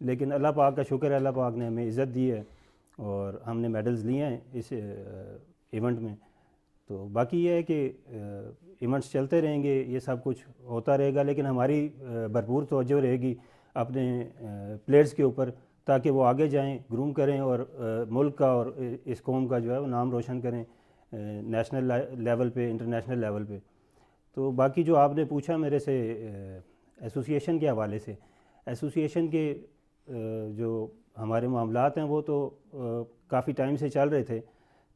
لیکن اللہ پاک کا شکر ہے, اللہ پاک نے ہمیں عزت دی ہے اور ہم نے میڈلز لیے ہیں اس ایونٹ میں. تو باقی یہ ہے کہ ایونٹس چلتے رہیں گے, یہ سب کچھ ہوتا رہے گا, لیکن ہماری بھرپور توجہ رہے گی اپنے پلیئرز کے اوپر تاکہ وہ آگے جائیں, گروم کریں اور ملک کا اور اس قوم کا جو ہے وہ نام روشن کریں نیشنل لیول پہ, انٹرنیشنل لیول پہ. تو باقی جو آپ نے پوچھا میرے سے ایسوسیشن کے حوالے سے, ایسوسیشن کے جو ہمارے معاملات ہیں وہ تو کافی ٹائم سے چل رہے تھے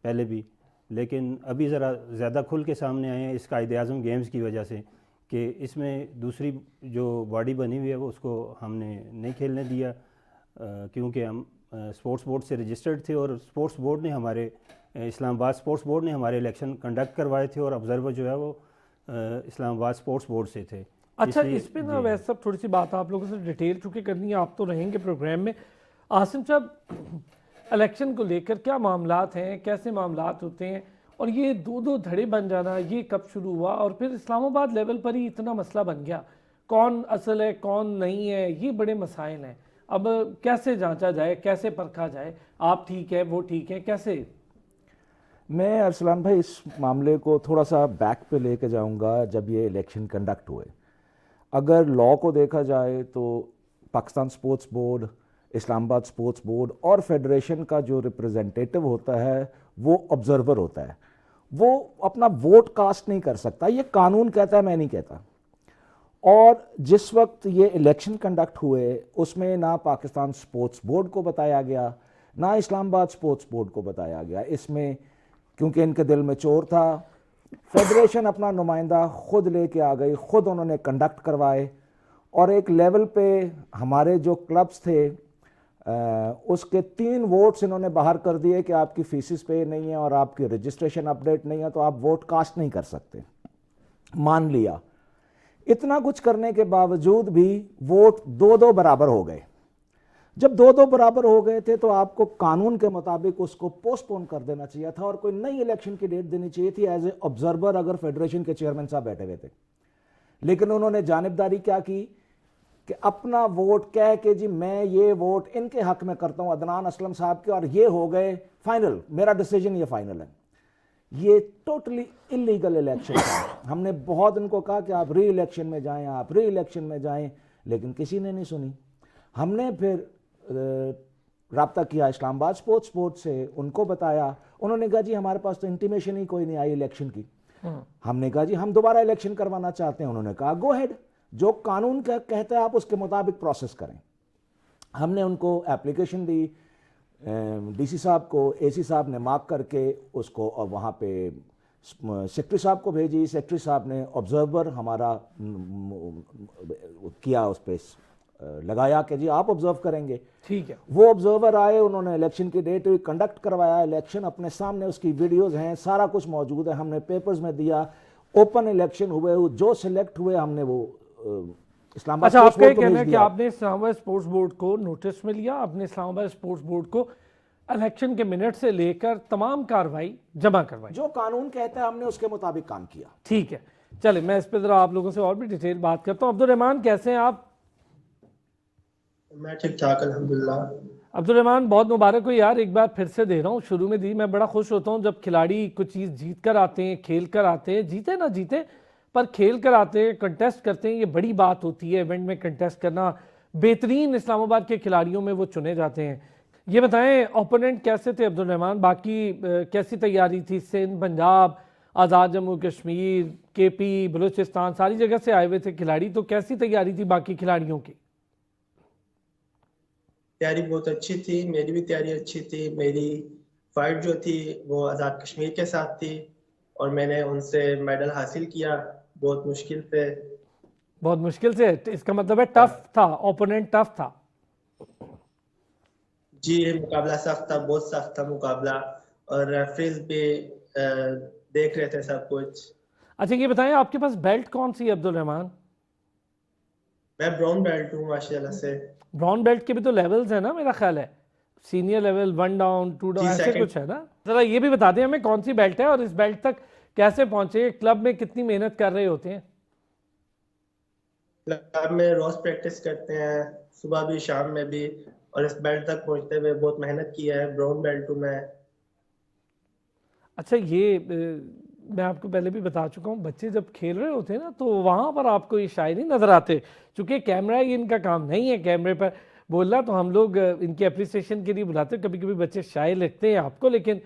پہلے بھی, لیکن ابھی ذرا زیادہ کھل کے سامنے آئے ہیں اس قائد اعظم گیمز کی وجہ سے کہ اس میں دوسری جو باڈی بنی ہوئی ہے وہ اس کو ہم نے نہیں کھیلنے دیا, کیونکہ ہم اسپورٹس بورڈ سے رجسٹرڈ تھے اور اسپورٹس بورڈ نے ہمارے اسلام آباد اسپورٹس بورڈ نے ہمارے الیکشن کنڈکٹ کروائے تھے اور آبزرور جو ہے وہ اسلام آباد اسپورٹس بورڈ سے تھے. اچھا, اس پہ نا ویسے سب تھوڑی سی بات آپ لوگوں سے ڈیٹیل چونکہ کرنی ہے, آپ تو رہیں گے پروگرام میں. عاصم صاحب, الیکشن کو لے کر کیا معاملات ہیں, کیسے معاملات ہوتے ہیں, اور یہ دو دھڑے بن جانا یہ کب شروع ہوا, اور پھر اسلام آباد لیول پر ہی اتنا مسئلہ بن گیا, کون اصل ہے کون نہیں ہے, یہ بڑے مسائل ہیں. اب کیسے جانچا جائے, کیسے پرکھا جائے, آپ ٹھیک ہے وہ ٹھیک ہے, کیسے؟ میں ارسلان بھائی اس معاملے کو تھوڑا سا بیک پہ لے کے جاؤں گا. جب یہ الیکشن کنڈکٹ ہوئے, اگر لاء کو دیکھا جائے تو پاکستان سپورٹس بورڈ, اسلام آباد سپورٹس بورڈ اور فیڈریشن کا جو ریپرزنٹیٹو ہوتا ہے وہ آبزرور ہوتا ہے, وہ اپنا ووٹ کاسٹ نہیں کر سکتا, یہ قانون کہتا ہے, میں نہیں کہتا. اور جس وقت یہ الیکشن کنڈکٹ ہوئے اس میں نہ پاکستان سپورٹس بورڈ کو بتایا گیا نہ اسلام آباد سپورٹس بورڈ کو بتایا گیا. اس میں کیونکہ ان کے دل میں چور تھا, فیڈریشن اپنا نمائندہ خود لے کے آ گئی, خود انہوں نے کنڈکٹ کروائے, اور ایک لیول پہ ہمارے جو کلبز تھے اس کے 3 ووٹس انہوں نے باہر کر دیے کہ آپ کی فیسز پے نہیں ہے اور آپ کی رجسٹریشن اپڈیٹ نہیں ہے تو آپ ووٹ کاسٹ نہیں کر سکتے. مان لیا. اتنا کچھ کرنے کے باوجود بھی ووٹ 2 برابر ہو گئے. جب 2 برابر ہو گئے تھے تو آپ کو قانون کے مطابق اس کو پوسٹ پون کر دینا چاہیے تھا اور کوئی نئی الیکشن کی ڈیٹ دینی چاہیے تھی ایز اے آبزرور اگر فیڈریشن کے چیئرمین صاحب بیٹھے ہوئے تھے. لیکن انہوں نے جانبداری کیا کی کہ اپنا ووٹ کہہ کے جی میں یہ ووٹ ان کے حق میں کرتا ہوں عدنان اسلم صاحب کے, اور یہ ہو گئے فائنل, میرا ڈیسیجن یہ فائنل ہے. یہ ٹوٹلی انلیگل الیکشن تھا. ہم نے بہت ان کو کہا کہ آپ ری الیکشن میں جائیں, آپ ری الیکشن میں جائیں, لیکن کسی نے نہیں سنی. ہم نے پھر رابطہ کیا اسلام آباد سپورٹس بورڈ سے, ان کو بتایا, انہوں نے کہا جی ہمارے پاس تو انٹیمیشن ہی کوئی نہیں آئی الیکشن کی. ہم نے کہا جی ہم دوبارہ الیکشن کروانا چاہتے ہیں. انہوں نے کہا گو ہیڈ, جو قانون کا کہتا ہے آپ اس کے مطابق پروسیس کریں. ہم نے ان کو اپلیکیشن دی, ڈی سی صاحب کو, اے سی صاحب نے مارک کر کے اس کو وہاں پہ سیکرٹری صاحب کو بھیجی. سیکرٹری صاحب نے آبزرور ہمارا کیا, اس پہ لگایا کہ جی آپ آبزرو کریں گے. ٹھیک ہے. وہ آبزرور آئے, انہوں نے الیکشن کی ڈیٹ کنڈکٹ کروایا. الیکشن اپنے سامنے, اس کی ویڈیوز ہیں, سارا کچھ موجود ہے, ہم نے پیپرز میں دیا. اوپن الیکشن ہوئے, جو سلیکٹ ہوئے ہم نے وہ اسلام آباد. اچھا, آپ کا یہ کہنا ہے کہ آپ نے اسلام آباد اسپورٹس بورڈ کو نوٹس میں لیا, آپ نے اسلام آباد اسپورٹس بورڈ کو الیکشن کے منٹ سے لے کر تمام کارروائی جمع کروائی, جو قانون کہتا ہے ہم نے اس کے مطابق کام کیا. ٹھیک ہے. چلے میں اس پہ ذرا آپ لوگوں سے اور بھی ڈیٹیل بات کرتا ہوں. عبدالرحمان کیسے ہیں آپ؟ میں ٹھیک ٹھاک الحمدللہ. عبدالرحمان بہت مبارک ہو یار, ایک بار پھر سے دے رہا ہوں, شروع میں دی. میں بڑا خوش ہوتا ہوں جب کھلاڑی کچھ چیز جیت کر آتے ہیں, کھیل کر آتے ہیں, جیتے نہ جیتے پر کھیل کر آتے ہیں, کنٹیسٹ کرتے ہیں. یہ بڑی بات ہوتی ہے ایونٹ میں کنٹیسٹ کرنا. بہترین اسلام آباد کے کھلاڑیوں میں وہ چنے جاتے ہیں. یہ بتائیں اوپوننٹ کیسے تھے عبدالرحمان, باقی کیسی تیاری تھی؟ سندھ, پنجاب, آزاد جموں کشمیر, کے پی, بلوچستان, ساری جگہ سے آئے ہوئے تھے کھلاڑی, تو کیسی تیاری تھی باقی کھلاڑیوں کی؟ تیاری بہت اچھی تھی, میری بھی تیاری اچھی تھی. میری فائٹ جو تھی وہ آزاد کشمیر کے ساتھ تھی اور میں نے ان سے میڈل حاصل کیا بہت مشکل سے. بہت مشکل سے, اس کا مطلب ہے ٹف تھا, اوپوننٹ ٹف تھا. جی مقابلہ سخت تھا, بہت سخت تھا مقابلہ, اور ریفریز بھی دیکھ رہے تھے سب کچھ. اچھا یہ بتائیں آپ کے پاس بیلٹ کون سی ہے عبدالرحمان؟ میں براؤن بیلٹ ہوں ماشاءاللہ سے. براؤن بیلٹ کے بھی تو لیولز ہیں نا میرا خیال ہے, سینئر لیول, 1 ڈاؤن, 2 ڈاؤن, ایسے کچھ ہے نا. ذرا یہ بھی بتا دیں ہمیں کون سی بیلٹ ہے اور اس بیلٹ تک کیسے پہنچے, کلب میں کتنی محنت کر رہے ہوتے ہیں؟ کلب میں روز پریکٹس کرتے ہیں, صبح بھی شام میں بھی, اور اس بیلٹ تک پہنچتے ہوئے بہت محنت کی ہے. براؤن بیلٹ ہوں میں. اچھا یہ میں آپ کو پہلے بھی بتا چکا ہوں, بچے جب کھیل رہے ہوتے ہیں نا تو وہاں پر آپ کو یہ شاعری نظر آتے, چونکہ کیمرہ یہ ان کا کام نہیں ہے کیمرے پر بولنا, تو ہم لوگ ان کی اپریسیشن کے لیے بلاتے ہیں. کبھی کبھی بچے شاعر لگتے ہیں آپ کو, لیکن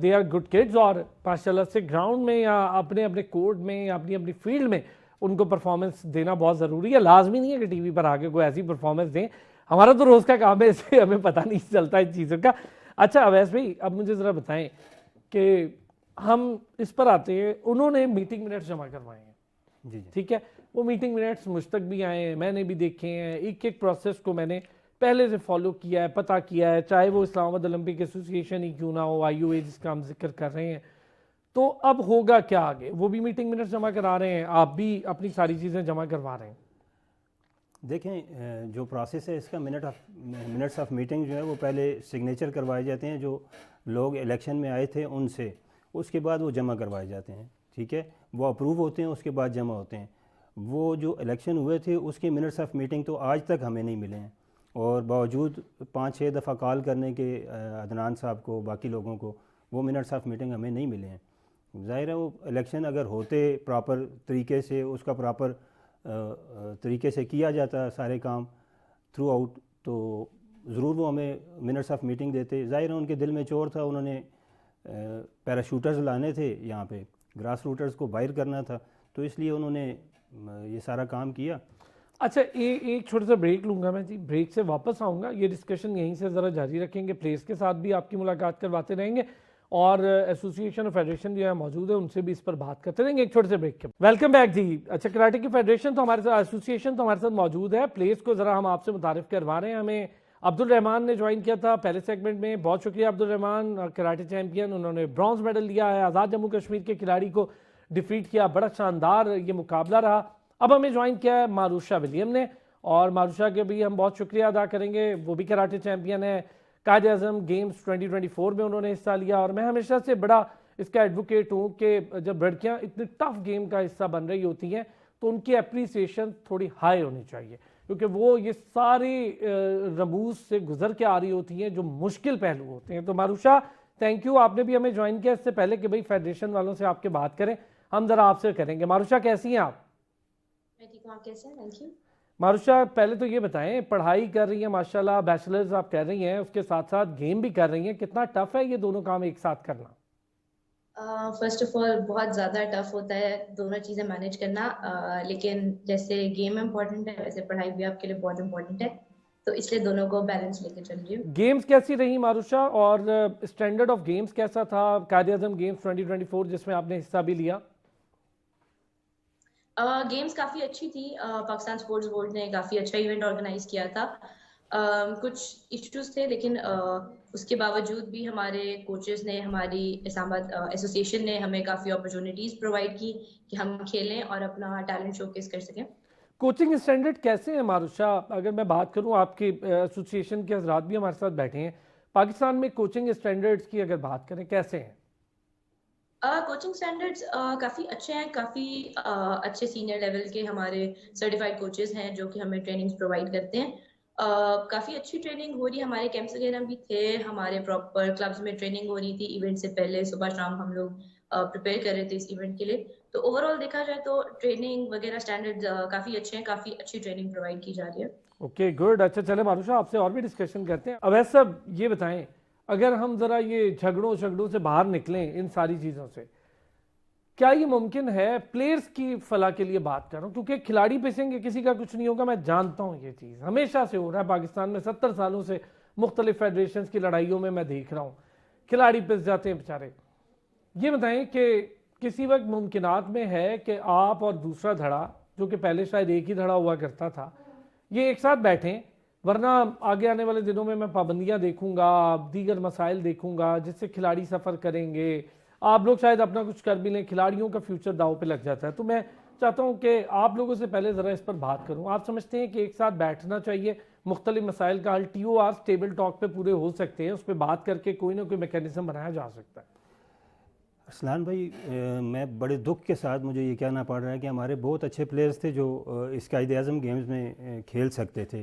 دے آر گڈ کڈز, اور ماشاء اللہ سے گراؤنڈ میں یا اپنے اپنے کورٹ میں یا اپنی اپنی فیلڈ میں ان کو پرفارمنس دینا بہت ضروری ہے. لازمی نہیں ہے کہ ٹی وی پر آگے کوئی ایسی پرفارمنس دیں, ہمارا تو روز کا کام ہے, اس سے ہمیں پتہ نہیں چلتا ان چیزوں کا. اچھا اویس بھائی, اب مجھے ذرا بتائیں کہ ہم اس پر آتے ہیں, انہوں نے میٹنگ منٹس جمع کروائے ہیں, جی جی ٹھیک ہے, وہ میٹنگ منٹس مجھ تک بھی آئے ہیں, میں نے بھی دیکھے ہیں, ایک ایک پروسیس کو میں نے پہلے سے فالو کیا ہے, پتہ کیا ہے, چاہے وہ اسلام آباد اولمپک ایسوسی ایشن ہی کیوں نہ ہو, آئی او اے جس کا ہم ذکر کر رہے ہیں. تو اب ہوگا کیا آگے؟ وہ بھی میٹنگ منٹس جمع کرا رہے ہیں, آپ بھی اپنی ساری چیزیں جمع کروا رہے ہیں. دیکھیں جو پروسیس ہے اس کا منٹس آف میٹنگ جو ہے وہ پہلے سگنیچر کروائے جاتے ہیں جو لوگ الیکشن میں آئے تھے ان سے, اس کے بعد وہ جمع کروائے جاتے ہیں, ٹھیک ہے, وہ اپروو ہوتے ہیں, اس کے بعد جمع ہوتے ہیں. وہ جو الیکشن ہوئے تھے اس کے منٹس آف میٹنگ تو آج تک ہمیں نہیں ملے ہیں, اور باوجود 5-6 دفعہ کال کرنے کے عدنان صاحب کو, باقی لوگوں کو, وہ منٹس آف میٹنگ ہمیں نہیں ملے ہیں. ظاہر ہے وہ الیکشن اگر ہوتے پراپر طریقے سے, اس کا پراپر طریقے سے کیا جاتا سارے کام تھرو آؤٹ, تو ضرور وہ ہمیں منٹس آف میٹنگ دیتے. ظاہر ہے ان کے دل میں چور تھا, انہوں نے پیراشوٹرز لانے تھے یہاں پہ, گراس روٹرز کو باہر کرنا تھا, تو اس لیے انہوں نے یہ سارا کام کیا. اچھا ایک چھوٹا سا بریک لوں گا میں جی, بریک سے واپس آؤں گا, یہ ڈسکشن یہیں سے ذرا جاری رکھیں گے, پلیئرس کے ساتھ بھی آپ کی ملاقات کرواتے رہیں گے, اور ایسوسی ایشن اور فیڈریشن جو ہے موجود ہے ان سے بھی اس پر بات کرتے رہیں گے ایک چھوٹے سے بریک کے. ویلکم بیک جی. اچھا کراٹے کی فیڈریشن تو ہمارے ساتھ, ایسوسی ایشن تو ہمارے ساتھ موجود ہے, پلیئرس کو ذرا ہم آپ سے متعارف کروا رہے ہیں. ہمیں عبد الرحمان نے جوائن کیا تھا پہلے سیگمنٹ میں, بہت شکریہ عبد الرحمان, کراٹے چیمپئن, انہوں نے برانز میڈل لیا ہے, آزاد جموں کشمیر کے کھلاڑی کو ڈیفیٹ کیا, بڑا شاندار یہ مقابلہ رہا. اب ہمیں جوائن کیا ہے ماروشہ ولیم نے, اور ماروشہ کے بھی ہم بہت شکریہ ادا کریں گے, وہ بھی کراٹے چیمپئن ہے, قائد اعظم گیمز 2024 میں انہوں نے حصہ لیا. اور میں ہمیشہ سے بڑا اس کا ایڈوکیٹ ہوں کہ جب لڑکیاں اتنے ٹف گیم کا حصہ بن رہی ہوتی ہیں تو ان کی اپریسیشن تھوڑی ہائی ہونی چاہیے, کیونکہ وہ یہ ساری رموز سے گزر کے آ رہی ہوتی ہیں جو مشکل پہلو ہوتے ہیں. تو ماروشہ تھینک یو, آپ نے بھی ہمیں جوائن کیا. اس سے پہلے کہ بھئی فیڈریشن والوں سے آپ کے بات کریں, ہم ذرا آپ سے کریں گے. ماروشہ کیسی ہیں آپ؟ میں ٹھیک ہوں, آپ کیسے ہیں؟ Thank you. ماروشہ پہلے تو یہ بتائیں, پڑھائی کر رہی ہیں ماشاءاللہ, بیچلرز آپ کر رہی ہیں, اس کے ساتھ ساتھ گیم بھی کر رہی ہیں, کتنا ٹف ہے یہ دونوں کام ایک ساتھ کرنا؟ فرسٹ آف آل بہت زیادہ ٹف ہوتا ہے دونوں چیزیں مینیج کرنا, لیکن جیسے گیم امپورٹنٹ ہے ویسے پڑھائی بھی آپ کے لیے بہت امپورٹنٹ ہے, تو اس لیے دونوں کو بیلنس لے کے چل رہی ہوں. گیمز کیسی رہی ماروشہ, اور اسٹینڈرڈ آف گیمز کیسا تھا, قائد اعظم گیمز 2024 جس میں آپ نے حصہ بھی لیا؟ گیمز کافی اچھی تھی, پاکستان سپورٹس بورڈ نے کافی اچھا ایونٹ آرگنائز کیا تھا. کچھ ایشوز تھے لیکن اس کے باوجود بھی ہمارے کوچز نے, ہماری اسلام آباد ایسوسی ایشن نے ہمیں کافی اپرچونیٹیز پرووائڈ کی کہ ہم کھیلیں اور اپنا ٹیلنٹ شو کیس کر سکیں. کوچنگ اسٹینڈرڈ کیسے ہیں ماروشہ؟ اگر میں بات کروں, آپ کی ایسوسی ایشن کے حضرات بھی ہمارے ساتھ بیٹھے ہیں, پاکستان میں کوچنگ اسٹینڈرڈز کی اگر بات کریں کیسے ہیں؟ کوچنگ اسٹینڈرڈز کافی اچھے ہیں, کافی اچھے سینئر لیول کے ہمارے سرٹیفائڈ کوچز ہیں جو کہ ہمیں ٹریننگز پرووائڈ کرتے ہیں. کافی اچھی ٹریننگ ہو رہی ہے, ہمارے کیمپس وغیرہ بھی تھے, ہمارے پراپر کلبز میں ٹریننگ ہو رہی تھی ایونٹ سے پہلے, صبح شام ہم لوگ پریپیئر کر رہے تھے اس ایونٹ کے لیے. تو اوور آل دیکھا جائے تو ٹریننگ وغیرہ اسٹینڈرڈ کافی اچھے ہیں, کافی اچھی ٹریننگ پرووائڈ کی جا رہی ہے. Okay good. اچھا چلے ماروشہ آپ سے اور بھی ڈسکشن کرتے ہیں. اویس صاحب یہ بتائیں, اگر ہم ذرا یہ جھگڑوں سے باہر نکلیں ان ساری چیزوں سے, کیا یہ ممکن ہے پلیئرز کی فلاح کے لیے بات کر رہا ہوں, کیونکہ کھلاڑی پسیں گے کسی کا کچھ نہیں ہوگا, میں جانتا ہوں یہ چیز ہمیشہ سے ہو رہا ہے پاکستان میں, 70 سالوں سے مختلف فیڈریشنز کی لڑائیوں میں دیکھ رہا ہوں, کھلاڑی پس جاتے ہیں بیچارے. یہ بتائیں کہ کسی وقت ممکنات میں ہے کہ آپ اور دوسرا دھڑا, جو کہ پہلے شاید ایک ہی دھڑا ہوا کرتا تھا, یہ ایک ساتھ بیٹھیں, ورنہ آگے آنے والے دنوں میں پابندیاں دیکھوں گا, دیگر مسائل دیکھوں گا جس سے کھلاڑی سفر کریں گے, آپ لوگ شاید اپنا کچھ کر بھی لیں, کھلاڑیوں کا فیوچر داؤ پہ لگ جاتا ہے. تو میں چاہتا ہوں کہ آپ لوگوں سے پہلے ذرا اس پر بات کروں, آپ سمجھتے ہیں کہ ایک ساتھ بیٹھنا چاہیے, مختلف مسائل کا حل T O R table talk پہ پورے ہو سکتے ہیں, اس پہ بات کر کے کوئی نہ کوئی میکینزم بنایا جا سکتا ہے؟ ارسلان بھائی, میں بڑے دکھ کے ساتھ مجھے یہ کہنا پڑ رہا ہے کہ ہمارے بہت اچھے پلیئرز تھے جو اس قائد اعظم گیمز میں کھیل سکتے تھے,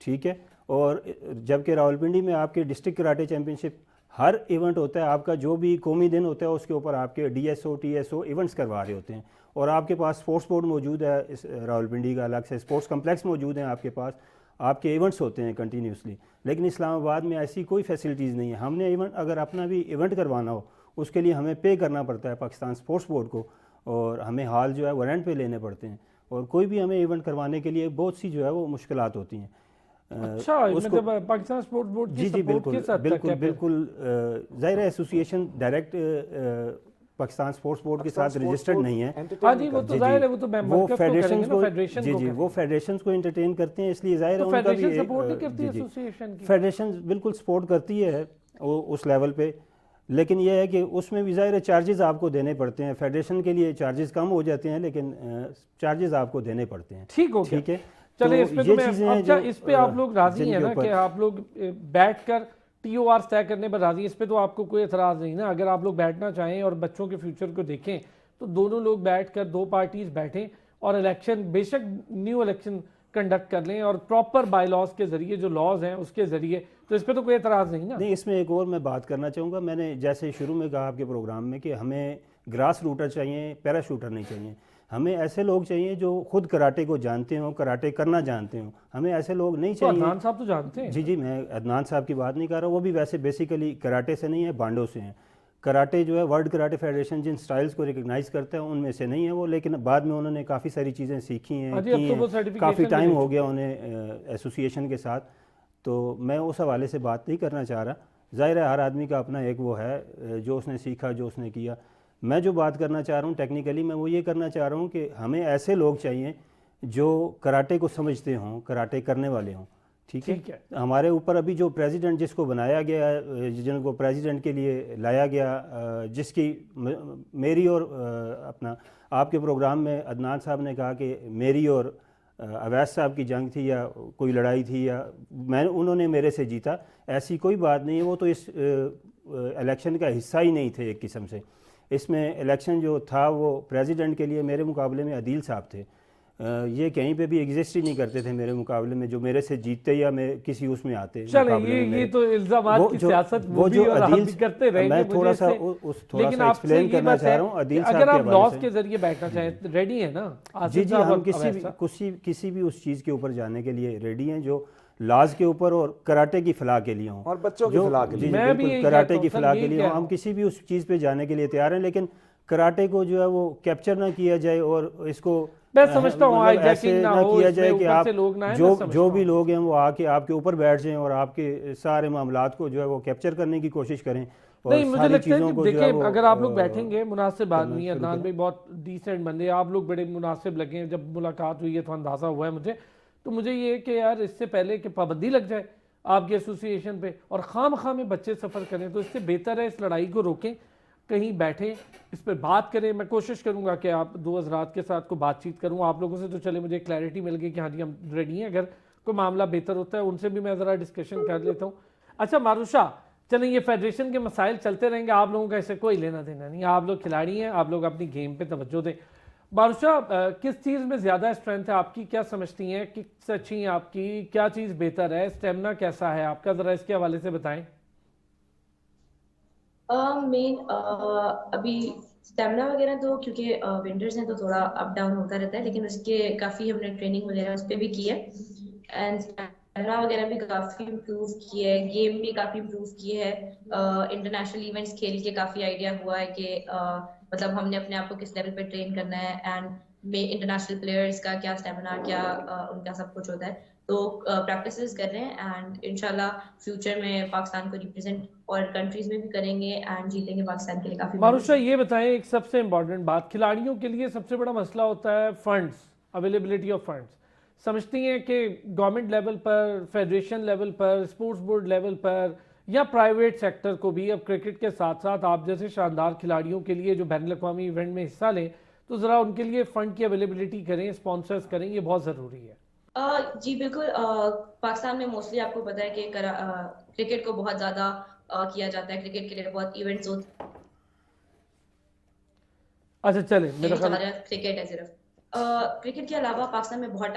ٹھیک ہے. اور جبکہ راولپنڈی میں آپ کے ڈسٹرکٹ کراٹے چیمپئن شپ ہر ایونٹ ہوتا ہے, آپ کا جو بھی قومی دن ہوتا ہے اس کے اوپر آپ کے D S O T S O events کروا رہے ہوتے ہیں, اور آپ کے پاس اسپورٹس بورڈ موجود ہے اس راولپنڈی کا, الگ سے اسپورٹس کمپلیکس موجود ہیں آپ کے پاس, آپ کے ایونٹس ہوتے ہیں کنٹینیوسلی. لیکن اسلام آباد میں ایسی کوئی فیسلٹیز نہیں ہے. ہم نے ایونٹ اگر اپنا بھی ایونٹ کروانا ہو اس کے لیے ہمیں پے کرنا پڑتا ہے پاکستان اسپورٹس بورڈ کو, اور ہمیں ہال جو ہے وہ رینٹ پہ لینے پڑتے ہیں, اور کوئی بھی ہمیں ایونٹ کروانے کے لیے بہت سی جو ہے وہ مشکلات ہوتی ہیں. اچھا, مطلب پاکستان اسپورٹ بورڈ کی جی سپورٹ کے ساتھ بالکل بالکل ظاہر ہے association direct Pakistan sports board کے ساتھ رجسٹرڈ نہیں ہے. ہاں جی, وہ تو ظاہر ہے, وہ تو وہ فیڈریشن کو جی جی وہ فیڈریشنز کو انٹرٹین کرتے ہیں, اس لیے ظاہر ہے ان کا بھی سپورٹ نہیں کرتی ایسوسیشن کی. فیڈریشن بالکل سپورٹ کرتی ہے اس لیول پہ, لیکن یہ ہے کہ اس میں بھی ظاہر چارجز آپ کو دینے پڑتے ہیں. فیڈریشن کے لیے چارجز کم ہو جاتے ہیں لیکن چارجز آپ کو دینے پڑتے ہیں. ٹھیک ہے, چلے اس پہ تو میں, اچھا اس پہ آپ لوگ راضی ہیں نا کہ آپ لوگ بیٹھ کر ٹی او آر طے کرنے پر راضی ہیں, اس پہ تو آپ کو کوئی اعتراض نہیں نا. اگر آپ لوگ بیٹھنا چاہیں اور بچوں کے فیوچر کو دیکھیں تو دونوں لوگ بیٹھ کر, دو پارٹیز بیٹھیں اور الیکشن, بے شک نیو الیکشن کنڈکٹ کر لیں اور پراپر بائی لاز کے ذریعے, جو لاز ہیں اس کے ذریعے, تو اس پہ تو کوئی اعتراض نہیں نا. نہیں, اس میں ایک اور میں بات کرنا چاہوں گا. میں نے جیسے شروع میں کہا آپ کے پروگرام میں کہ ہمیں گراس روٹر چاہیے, پیرا شوٹر نہیں چاہیے. ہمیں ایسے لوگ چاہیے جو خود کراٹے کو جانتے ہوں, کراٹے کرنا جانتے ہوں. ہمیں ایسے لوگ نہیں چاہیے. عدنان صاحب تو جانتے ہیں. جی میں عدنان صاحب کی بات نہیں کر رہا, وہ بھی ویسے بیسیکلی کراٹے سے نہیں ہے, بانڈو سے ہیں. کراٹے جو ہے ورلڈ کراٹے فیڈریشن جن سٹائلز کو ریکگنائز کرتا ہے ان میں سے نہیں ہے وہ, لیکن بعد میں انہوں نے کافی ساری چیزیں سیکھی ہیں, کافی ٹائم ہو گیا انہیں ایسوسیشن کے ساتھ, تو میں اس حوالے سے بات نہیں کرنا چاہ رہا. ظاہر ہے ہر آدمی کا اپنا ایک وہ ہے جو اس نے سیکھا, جو اس نے کیا. میں جو بات کرنا چاہ رہا ہوں ٹیکنیکلی, میں وہ یہ کرنا چاہ رہا ہوں کہ ہمیں ایسے لوگ چاہیے جو کراٹے کو سمجھتے ہوں, کراٹے کرنے والے ہوں. ٹھیک ہے, ہمارے اوپر ابھی جو پریزیڈنٹ جس کو بنایا گیا, جن کو پریزیڈنٹ کے لیے لایا گیا, جس کی میری اور اپنا آپ کے پروگرام میں عدنان صاحب نے کہا کہ میری اور اویس صاحب کی جنگ تھی یا کوئی لڑائی تھی یا انہوں نے میرے سے جیتا, ایسی کوئی بات نہیں ہے. وہ تو اس الیکشن کا حصہ ہی نہیں تھے ایک قسم سے. اس میں الیکشن جو تھا وہ پریزیڈنٹ کے لیے میرے مقابلے میں عدیل صاحب تھے, یہ کہیں پہ بھی ایگزسٹ ہی نہیں کرتے تھے میرے مقابلے میں, جو میرے سے جیتتے یا میں کسی اس میں آتے. یہ تو الزامات کی سیاست وہ بھی اور آپ بھی کرتے رہیں گے. میں تھوڑا سا ایکسپلین کرنا چاہ رہا ہوں عدیل صاحب کے اگر آپ لاس حوالے کے ذریعے بیٹھنا چاہیں ریڈی ہیں نا. جی ہم کسی بھی اس چیز کے اوپر جانے کے لیے ریڈی ہیں جو لاز کے اوپر اور کراٹے کی فلاح کے لیے ہوں, اور بچوں کی فلاح کے لیے. میں بھی کراٹے کی فلاح کے لیے ہوں. ہم کسی بھی اس چیز پہ جانے کے لیے تیار ہیں, لیکن کراٹے کو جو ہے وہ کیپچر نہ کیا جائے اور اس کو میں سمجھتا ہوں ایسے نہ کیا جائے کہ آپ جو بھی لوگ ہیں وہ آ کے آپ کے اوپر بیٹھ جائیں اور آپ کے سارے معاملات کو جو ہے وہ کیپچر کرنے کی کوشش کریں. نہیں, مجھے لگتا ہے کہ دیکھیں اگر آپ لوگ بیٹھیں گے, مناسب آدمی ہے عدنان بھائی, بہت ڈیسنٹ بندے, آپ لوگ بڑے مناسب لگے ہیں. جب ملاقات ہوئی ہے تو اندازہ ہوا ہے مجھے, تو مجھے یہ کہ یار اس سے پہلے کہ پابندی لگ جائے آپ کے ایسوسیشن پہ اور خام میں بچے سفر کریں, تو اس سے بہتر ہے اس لڑائی کو روکیں, کہیں بیٹھیں, اس پہ بات کریں. میں کوشش کروں گا کہ آپ دو حضرات کے ساتھ کو بات چیت کروں آپ لوگوں سے, تو چلے مجھے کلیئرٹی مل گئی کہ ہاں جی ہم ریڈی ہیں. اگر کوئی معاملہ بہتر ہوتا ہے ان سے بھی میں ذرا ڈسکشن کر لیتا ہوں. اچھا معروشہ, چلیں یہ فیڈریشن کے مسائل چلتے رہیں گے, آپ لوگوں کا اسے کوئی لینا دینا نہیں, آپ لوگ کھلاڑی ہیں, آپ لوگ اپنی گیم پہ توجہ دیں. معروشہ, کس چیز میں زیادہ اسٹرینتھ ہے آپ کی, کیا سمجھتی ہیں, کس اچھی ہیں آپ کی, کیا چیز بہتر ہے, اسٹیمنا کیسا ہے آپ کا, ذرا اس کے حوالے سے بتائیں. مین ابھی اسٹیمنا وغیرہ تو کیونکہ ونٹرز ہیں تو تھوڑا اپ ڈاؤن ہوتا رہتا ہے, لیکن اس کے کافی ہم نے ٹریننگ وغیرہ اس پہ بھی کی ہے, اینڈ اسٹیمنا وغیرہ بھی کافی امپروو کی ہے, گیم بھی کافی امپروو کی ہے. انٹرنیشنل ایونٹس کھیل کے کافی آئیڈیا ہوا ہے کہ مطلب ہم نے اپنے آپ کو کس لیول پہ ٹرین کرنا ہے, اینڈ انٹرنیشنل پلیئرس کا کیا اسٹیمنا, کیا ان کا سب کچھ ہوتا ہے. تو پریکٹسز کر رہے ہیں, اینڈ انشاءاللہ فیوچر میں پاکستان کو ریپرزینٹ اور کنٹریز میں بھی کریں گے اینڈ جیتیں گے پاکستان کے لیے. کافی معروشہ یہ بتائیں, ایک سب سے امپورٹنٹ بات, کھلاڑیوں کے لیے سب سے بڑا مسئلہ ہوتا ہے فنڈز, اویلیبلٹی آف فنڈز. سمجھتی ہیں کہ گورنمنٹ لیول پر, فیڈریشن لیول پر, اسپورٹس بورڈ لیول پر یا پرائیویٹ سیکٹر کو بھی, اب کرکٹ کے ساتھ ساتھ آپ جیسے شاندار کھلاڑیوں کے لیے جو بین الاقوامی ایونٹ میں حصہ لیں, تو ذرا ان کے لیے فنڈ کی اویلیبلٹی کریں, اسپانسرز کریں, یہ بہت ضروری ہے. جی بالکل, پاکستان میں موسٹلی آپ کو پتا ہے کہ کرکٹ کو بہت زیادہ کیا جاتا ہے, کرکٹ کے لیے بہت ایونٹس ہوتے ہیں. اچھا چلیں, میرا خیال کرکٹ ہے صرف, کرکٹ کے علاوہ پاکستان میں بہت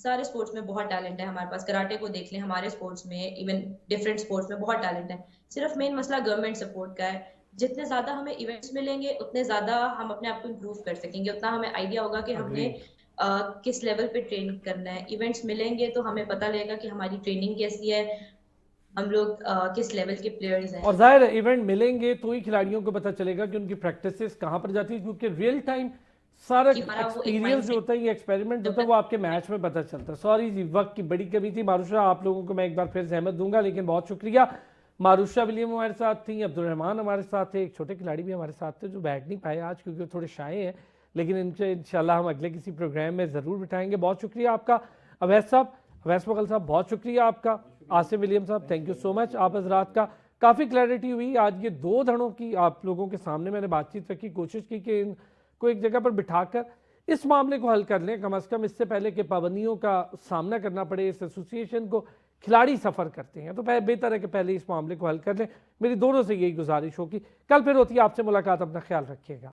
سارے سپورٹس میں بہت ٹیلنٹ ہے ہمارے پاس. کراٹے کو دیکھ لیں, ہمارے سپورٹس میں ایون ڈفرینٹ سپورٹس میں بہت ٹیلنٹ ہے. صرف مین مسئلہ گورنمنٹ سپورٹ کا ہے. جتنے زیادہ ہمیں ایونٹس ملیں گے اتنے زیادہ ہم اپنے آپ کو امپروو کر سکیں گے, اتنا ہمیں آئیڈیا ہوگا کہ ہم نے کس لیول پہ ٹرین کرنا ہے. ایونٹس ملیں گے تو ہمیں پتہ لگے گا کہ ہماری ٹریننگ کیسی ہے, ہم لوگ کس لیول کے پلیئرز ہیں. اور ظاہر ایونٹ ملیں گے تو ہی کھلاڑیوں کو پتہ چلے گا کہ ان کی پریکٹسز کہاں پر جاتی ہے, کیونکہ ریئل ٹائم سارا ایکسپیرینس جو ہوتا ہے, یہ ایکسپیریمنٹ ہوتا ہے, وہ آپ کے میچ میں پتہ چلتا ہے. سوری جی, وقت کی بڑی کمی تھی. معروشہ آپ لوگوں کو میں ایک بار پھر زحمت دوں گا, لیکن بہت شکریہ. معروشہ ولیم ہمارے ساتھ تھیں, عبدالرحمان ہمارے ساتھ تھے, ایک چھوٹے کھلاڑی بھی ہمارے ساتھ تھے جو بیٹھ نہیں پائے آج کیونکہ وہ تھوڑے شائع ہیں, لیکن ان سے انشاءاللہ ہم اگلے کسی پروگرام میں ضرور بٹھائیں گے. بہت شکریہ آپ کا. اویس صاحب, اویس مغل صاحب, بہت شکریہ آپ کا. آصف ولیم صاحب, تھینک یو سو مچ آپ حضرات کا. کافی کلیئرٹی ہوئی آج. یہ 2 دھڑوں کی آپ لوگوں کے سامنے میں نے بات چیت رکھی, کوشش کی کہ ان کو ایک جگہ پر بٹھا کر اس معاملے کو حل کر لیں, کم از کم اس سے پہلے کہ پابندیوں کا سامنا کرنا پڑے اس ایسوسی ایشن کو. کھلاڑی سفر کرتے ہیں تو بہتر ہے کہ پہلے اس معاملے کو حل کر لیں. میری دونوں سے یہی گزارش ہوگی. کل پھر ہوتی ہے آپ سے ملاقات, اپنا خیال رکھیے گا.